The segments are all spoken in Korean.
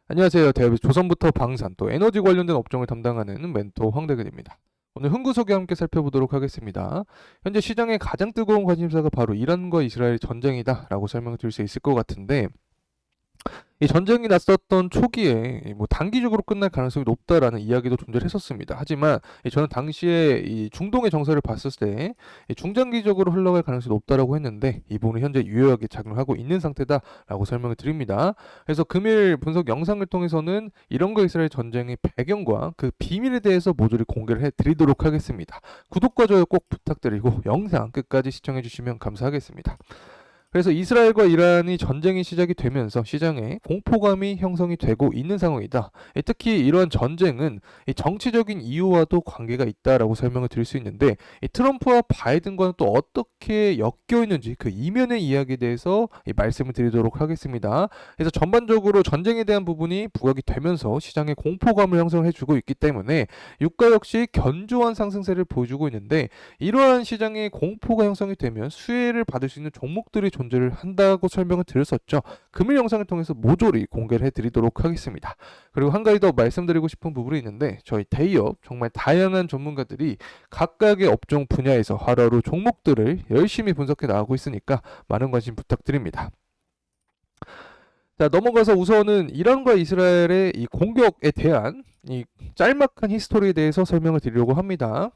안녕하세요. 대한민국 조선부터 방산 또 에너지 관련된 업종을 담당하는 멘토 황대근입니다. 오늘 흥구석에 함께 살펴보도록 하겠습니다. 현재 시장의 가장 뜨거운 관심사가 바로 이란과 이스라엘 전쟁이다라고 설명을 드릴 수 있을 것 같은데, 이 전쟁이 났었던 초기에 뭐 단기적으로 끝날 가능성이 높다라는 이야기도 존재했었습니다. 하지만 저는 당시에 이 중동의 정세를 봤을 때 중장기적으로 흘러갈 가능성이 높다라고 했는데, 이 부분은 현재 유효하게 작용하고 있는 상태다라고 설명을 드립니다. 그래서 금일 분석 영상을 통해서는 이란과 이스라엘 전쟁의 배경과 그 비밀에 대해서 모조리 공개를 해드리도록 하겠습니다. 구독과 좋아요 꼭 부탁드리고 영상 끝까지 시청해 주시면 감사하겠습니다. 그래서 이스라엘과 이란이 전쟁이 시작이 되면서 시장에 공포감이 형성이 되고 있는 상황이다. 특히 이러한 전쟁은 정치적인 이유와도 관계가 있다라고 설명을 드릴 수 있는데, 트럼프와 바이든과는 또 어떻게 엮여 있는지 그 이면의 이야기에 대해서 말씀을 드리도록 하겠습니다. 그래서 전반적으로 전쟁에 대한 부분이 부각이 되면서 시장에 공포감을 형성해주고 있기 때문에 유가 역시 견조한 상승세를 보여주고 있는데, 이러한 시장의 공포가 형성이 되면 수혜를 받을 수 있는 종목들이 존재를 한다고 설명을 드렸었죠. 금일 영상을 통해서 모조리 공개를 해드리도록 하겠습니다. 그리고 한 가지 더 말씀드리고 싶은 부분이 있는데, 저희 대기업 정말 다양한 전문가들이 각각의 업종 분야에서 하루하루 종목들을 열심히 분석해 나가고 있으니까 많은 관심 부탁드립니다. 자, 넘어가서 우선은 이란과 이스라엘의 이 공격에 대한 이 짤막한 히스토리에 대해서 설명을 드리려고 합니다.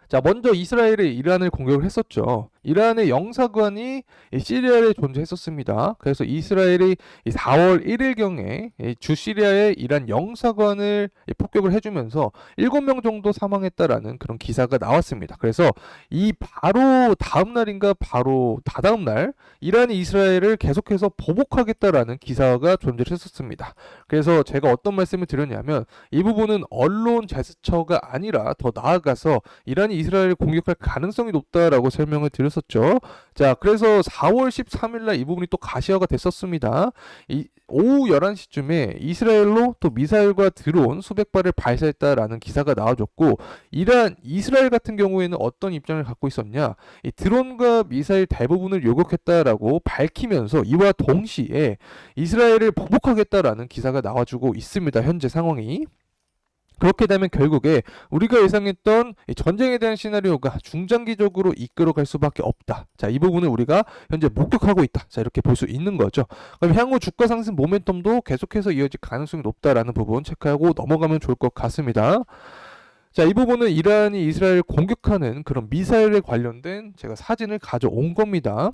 자, 먼저 이스라엘이 이란을 공격을 했었죠. 이란의 영사관이 시리아에 존재했었습니다. 그래서 이스라엘이 4월 1일경에 주 시리아의 이란 영사관을 폭격을 해주면서 7명 정도 사망했다라는 그런 기사가 나왔습니다. 그래서 이 바로 다음 날인가 바로 다다음 날 이란이 이스라엘을 계속해서 보복하겠다라는 기사가 존재를 했었습니다. 그래서 제가 어떤 말씀을 드렸냐면, 이 부분은 언론 제스처가 아니라 더 나아가서 이란이 이스라엘을 공격할 가능성이 높다라고 설명을 드렸었죠. 자, 그래서 4월 13일 날 이 부분이 또 가시화가 됐었습니다. 오후 11시쯤에 이스라엘로 또 미사일과 드론 수백 발을 발사했다라는 기사가 나와줬고, 이스라엘 같은 경우에는 어떤 입장을 갖고 있었냐, 이 드론과 미사일 대부분을 요격했다라고 밝히면서 이와 동시에 이스라엘을 보복하겠다라는 기사가 나와주고 있습니다. 현재 상황이. 그렇게 되면 결국에 우리가 예상했던 전쟁에 대한 시나리오가 중장기적으로 이끌어갈 수밖에 없다. 자, 이 부분을 우리가 현재 목격하고 있다. 자, 이렇게 볼 수 있는 거죠. 그럼 향후 주가 상승 모멘텀도 계속해서 이어질 가능성이 높다라는 부분 체크하고 넘어가면 좋을 것 같습니다. 자, 이 부분은 이란이 이스라엘 공격하는 그런 미사일에 관련된 제가 사진을 가져온 겁니다.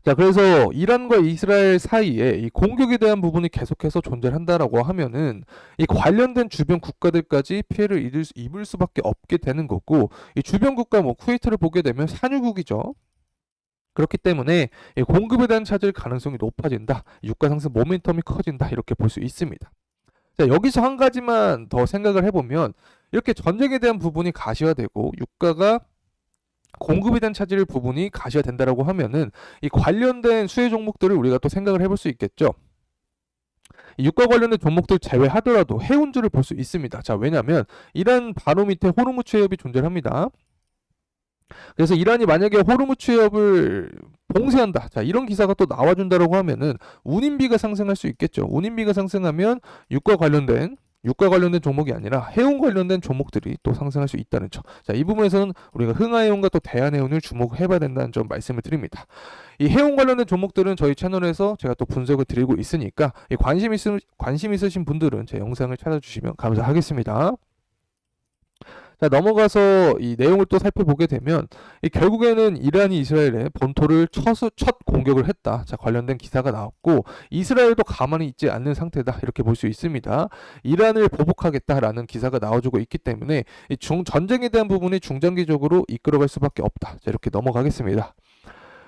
자, 그래서 이란과 이스라엘 사이에 이 공격에 대한 부분이 계속해서 존재한다라고 하면은 이 관련된 주변 국가들까지 피해를 입을 수밖에 없게 되는 거고, 이 주변 국가 뭐 쿠웨이트를 보게 되면 산유국이죠. 그렇기 때문에 이 공급에 대한 차질 가능성이 높아진다. 유가 상승 모멘텀이 커진다. 이렇게 볼 수 있습니다. 자, 여기서 한 가지만 더 생각을 해보면, 이렇게 전쟁에 대한 부분이 가시화되고 유가가 공급에 대한 차질 부분이 가시화된다라고 하면은 이 관련된 수혜 종목들을 우리가 또 생각을 해볼 수 있겠죠. 유가 관련된 종목들 제외하더라도 해운주를 볼 수 있습니다. 자, 왜냐하면 이란 바로 밑에 호르무즈 해협이 존재합니다. 그래서 이란이 만약에 호르무즈 해협을 봉쇄한다. 자, 이런 기사가 또 나와준다라고 하면은 운임비가 상승할 수 있겠죠. 운임비가 상승하면 유가 관련된 종목이 아니라 해운 관련된 종목들이 또 상승할 수 있다는 점. 자, 이 부분에서는 우리가 흥하해운과 또 대한해운을 주목해봐야 된다는 점 말씀을 드립니다. 이 해운 관련된 종목들은 저희 채널에서 제가 또 분석을 드리고 있으니까 관심 있으신 분들은 제 영상을 찾아주시면 감사하겠습니다. 자, 넘어가서 이 내용을 또 살펴보게 되면 결국에는 이란이 이스라엘의 본토를 첫 공격을 했다. 자, 관련된 기사가 나왔고, 이스라엘도 가만히 있지 않는 상태다. 이렇게 볼 수 있습니다. 이란을 보복하겠다라는 기사가 나와주고 있기 때문에 전쟁에 대한 부분이 중장기적으로 이끌어갈 수밖에 없다. 자, 이렇게 넘어가겠습니다.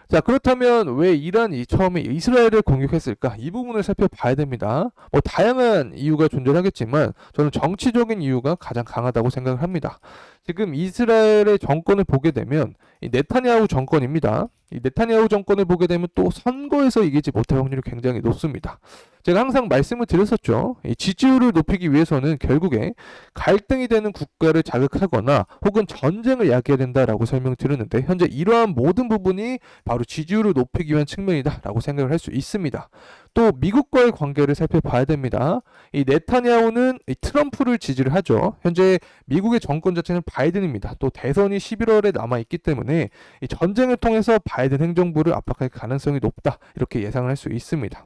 자, 그렇다면 왜 이란이 처음에 이스라엘을 공격했을까? 이 부분을 살펴봐야 됩니다. 뭐 다양한 이유가 존재하겠지만 저는 정치적인 이유가 가장 강하다고 생각을 합니다. 지금 이스라엘의 정권을 보게 되면 이 네타냐후 정권입니다. 이 네타냐후 정권을 보게 되면 또 선거에서 이기지 못할 확률이 굉장히 높습니다. 제가 항상 말씀을 드렸었죠. 이 지지율을 높이기 위해서는 결국에 갈등이 되는 국가를 자극하거나 혹은 전쟁을 야기해야 된다라고 설명을 드렸는데 현재 이러한 모든 부분이 바로 지지율을 높이기 위한 측면이다라고 생각을 할 수 있습니다. 또 미국과의 관계를 살펴봐야 됩니다. 이 네타냐후는 이 트럼프를 지지를 하죠. 현재 미국의 정권 자체는 바이든입니다. 또 대선이 11월에 남아 있기 때문에 이 전쟁을 통해서 바이든 행정부를 압박할 가능성이 높다. 이렇게 예상을 할 수 있습니다.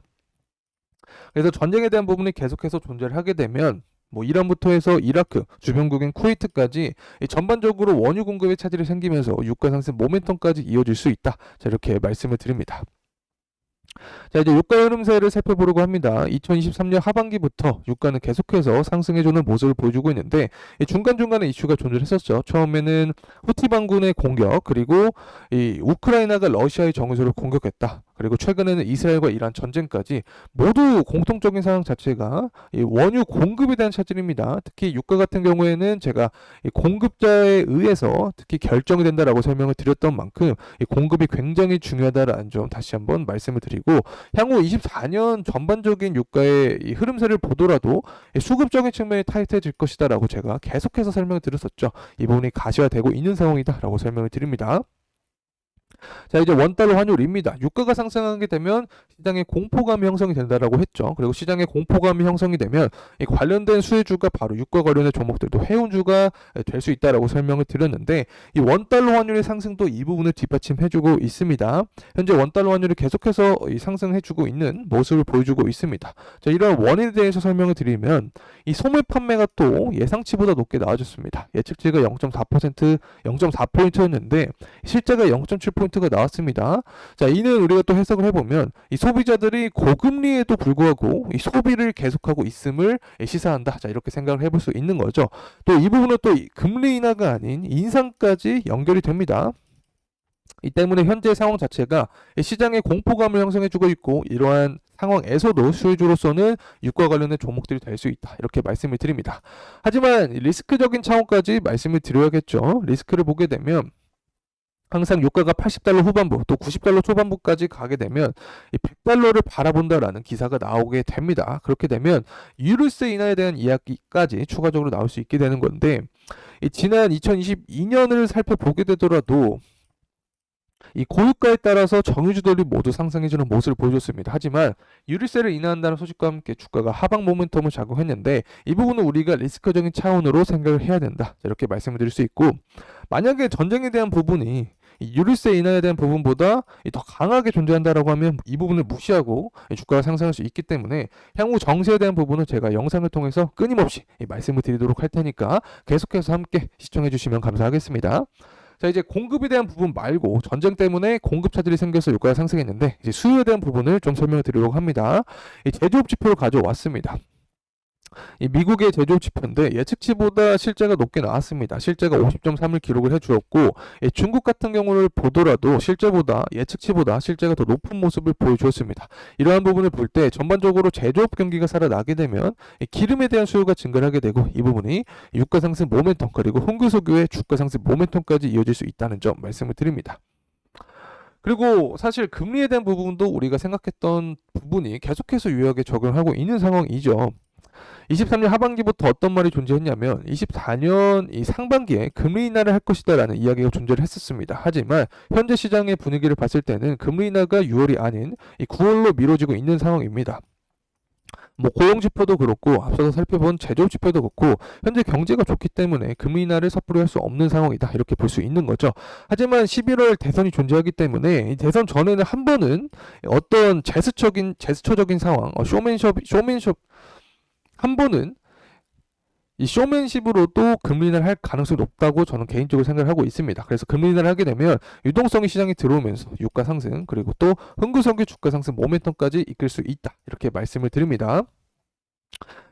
그래서 전쟁에 대한 부분이 계속해서 존재를 하게 되면 뭐 이란부터 해서 이라크, 주변국인 쿠웨이트까지 전반적으로 원유 공급에 차질이 생기면서 유가 상승 모멘텀까지 이어질 수 있다. 자, 이렇게 말씀을 드립니다. 자, 이제 유가 흐름세를 살펴보려고 합니다. 2023년 하반기부터 유가는 계속해서 상승해주는 모습을 보여주고 있는데 중간중간에 이슈가 존재했었죠. 처음에는 후티 반군의 공격, 그리고 이 우크라이나가 러시아의 정유소를 공격했다. 그리고 최근에는 이스라엘과 이란 전쟁까지 모두 공통적인 상황 자체가 이 원유 공급에 대한 차질입니다. 특히 유가 같은 경우에는 제가 이 공급자에 의해서 특히 결정이 된다라고 설명을 드렸던 만큼 이 공급이 굉장히 중요하다라는 점 다시 한번 말씀을 드리고 향후 24년 전반적인 유가의 이 흐름세를 보더라도 이 수급적인 측면이 타이트해질 것이다라고 제가 계속해서 설명을 드렸었죠. 이 부분이 가시화되고 있는 상황이다라고 설명을 드립니다. 자, 이제 원달러 환율입니다. 유가가 상승하게 되면 시장에 공포감이 형성이 된다라고 했죠. 그리고 시장에 공포감이 형성이 되면 이 관련된 수혜주가 바로 유가 관련의 종목들도 해운주가 될 수 있다라고 설명을 드렸는데 이 원달러 환율의 상승도 이 부분을 뒷받침해주고 있습니다. 현재 원달러 환율이 계속해서 상승해주고 있는 모습을 보여주고 있습니다. 자, 이런 원인에 대해서 설명을 드리면 이 소매 판매가 또 예상치보다 높게 나와줬습니다. 예측치가 0.4%, 0.4포인트였는데 실제가 0.7포인트가 나왔습니다. 자, 이는 우리가 또 해석을 해보면 이 소비자들이 고금리에도 불구하고 이 소비를 계속하고 있음을 시사한다. 자, 이렇게 생각을 해볼 수 있는 거죠. 또 이 부분은 또 금리 인하가 아닌 인상까지 연결이 됩니다. 이 때문에 현재 상황 자체가 시장의 공포감을 형성해주고 있고 이러한 상황에서도 수혜주로서는 유가 관련된 종목들이 될 수 있다. 이렇게 말씀을 드립니다. 하지만 리스크적인 차원까지 말씀을 드려야겠죠. 리스크를 보게 되면 항상 유가가 80달러 후반부 또 90달러 초반부까지 가게 되면 이 100달러를 바라본다라는 기사가 나오게 됩니다. 그렇게 되면 유류세 인하에 대한 이야기까지 추가적으로 나올 수 있게 되는 건데 이 지난 2022년을 살펴보게 되더라도 이 고유가에 따라서 정유주들이 모두 상승해주는 모습을 보여줬습니다. 하지만 유류세를 인하한다는 소식과 함께 주가가 하방 모멘텀을 작용했는데 이 부분은 우리가 리스크적인 차원으로 생각을 해야 된다. 이렇게 말씀을 드릴 수 있고 만약에 전쟁에 대한 부분이 이 유류세 인하에 대한 부분보다 더 강하게 존재한다라고 하면 이 부분을 무시하고 주가가 상승할 수 있기 때문에 향후 정세에 대한 부분은 제가 영상을 통해서 끊임없이 말씀을 드리도록 할 테니까 계속해서 함께 시청해 주시면 감사하겠습니다. 자, 이제 공급에 대한 부분 말고 전쟁 때문에 공급 차질이 생겨서 유가가 상승했는데 이제 수요에 대한 부분을 좀 설명을 드리려고 합니다. 이 제조업 지표를 가져왔습니다. 이 미국의 제조업 지표인데 예측치보다 실제가 높게 나왔습니다. 실제가 50.3을 기록을 해주었고 중국 같은 경우를 보더라도 실제보다 예측치보다 실제가 더 높은 모습을 보여주었습니다. 이러한 부분을 볼 때 전반적으로 제조업 경기가 살아나게 되면 기름에 대한 수요가 증가를 하게 되고 이 부분이 유가 상승 모멘텀 그리고 홍규소교의 주가 상승 모멘텀까지 이어질 수 있다는 점 말씀을 드립니다. 그리고 사실 금리에 대한 부분도 우리가 생각했던 부분이 계속해서 유효하게 적용하고 있는 상황이죠. 23년 하반기부터 어떤 말이 존재했냐면 24년 이 상반기에 금리 인하를 할 것이다라는 이야기가 존재를 했었습니다. 하지만 현재 시장의 분위기를 봤을 때는 금리 인하가 6월이 아닌 이 9월로 미뤄지고 있는 상황입니다. 뭐 고용 지표도 그렇고 앞서서 살펴본 제조업 지표도 그렇고 현재 경제가 좋기 때문에 금리 인하를 섣부리 할 수 없는 상황이다 이렇게 볼 수 있는 거죠. 하지만 11월 대선이 존재하기 때문에 이 대선 전에는 한 번은 어떤 제스처적인 상황, 쇼맨십 한 번은 이 쇼맨십으로도 금리 인하를 할 가능성이 높다고 저는 개인적으로 생각을 하고 있습니다. 그래서 금리 인하를 하게 되면 유동성이 시장에 들어오면서 유가 상승 그리고 또 흥구석유 주가 상승 모멘텀까지 이끌 수 있다. 이렇게 말씀을 드립니다.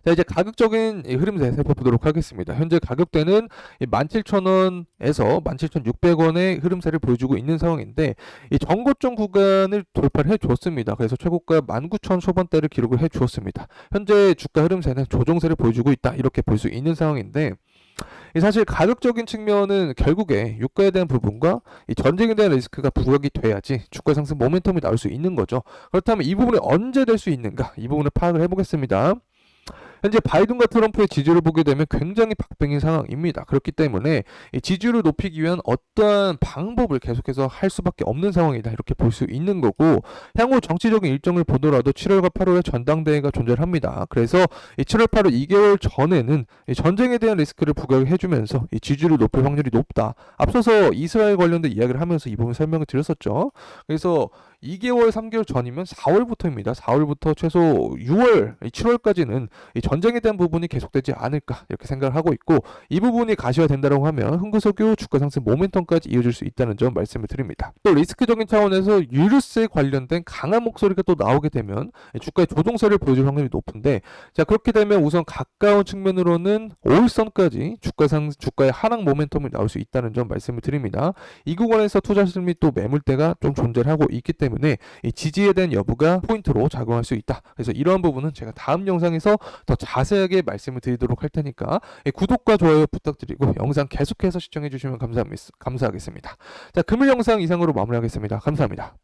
자, 이제 가격적인 흐름세 살펴보도록 하겠습니다. 현재 가격대는 17,000원에서 17,600원의 흐름세를 보여주고 있는 상황인데 이 전고점 구간을 돌파를 해주었습니다. 그래서 최고가 19,000 초반대를 기록을 해주었습니다. 현재 주가 흐름세는 조정세를 보여주고 있다 이렇게 볼 수 있는 상황인데 사실 가격적인 측면은 결국에 유가에 대한 부분과 이 전쟁에 대한 리스크가 부각이 돼야지 주가 상승 모멘텀이 나올 수 있는 거죠. 그렇다면 이 부분이 언제 될 수 있는가? 이 부분을 파악을 해보겠습니다. 현재 바이든과 트럼프의 지지를 보게 되면 굉장히 박빙인 상황입니다. 그렇기 때문에 이 지지율을 높이기 위한 어떠한 방법을 계속해서 할 수밖에 없는 상황이다. 이렇게 볼 수 있는 거고, 향후 정치적인 일정을 보더라도 7월과 8월에 전당대회가 존재합니다. 그래서 이 7월, 8월 2개월 전에는 이 전쟁에 대한 리스크를 부각을 해주면서 이 지지율을 높일 확률이 높다. 앞서서 이스라엘 관련된 이야기를 하면서 이 부분 설명을 드렸었죠. 그래서 2개월, 3개월 전이면 4월부터입니다. 4월부터 최소 6월, 7월까지는 이 전쟁에 대한 부분이 계속되지 않을까 이렇게 생각을 하고 있고, 이 부분이 가시화된다고 하면 흥구석유 주가 상승 모멘텀까지 이어질 수 있다는 점 말씀을 드립니다. 또 리스크적인 차원에서 유류세 관련된 강한 목소리가 또 나오게 되면 주가의 조종세를 보여줄 확률이 높은데, 자 그렇게 되면 우선 가까운 측면으로는 5일선까지 주가의 하락 모멘텀이 나올 수 있다는 점 말씀을 드립니다. 이 구간에서 투자실 및 또 매물대가 좀 존재를 하고 있기 때문에 이 지지에 대한 여부가 포인트로 작용할 수 있다. 그래서 이러한 부분은 제가 다음 영상에서 더 자세하게 말씀을 드리도록 할 테니까 구독과 좋아요 부탁드리고 영상 계속해서 시청해 주시면 감사하겠습니다. 자, 금일 영상 이상으로 마무리하겠습니다. 감사합니다.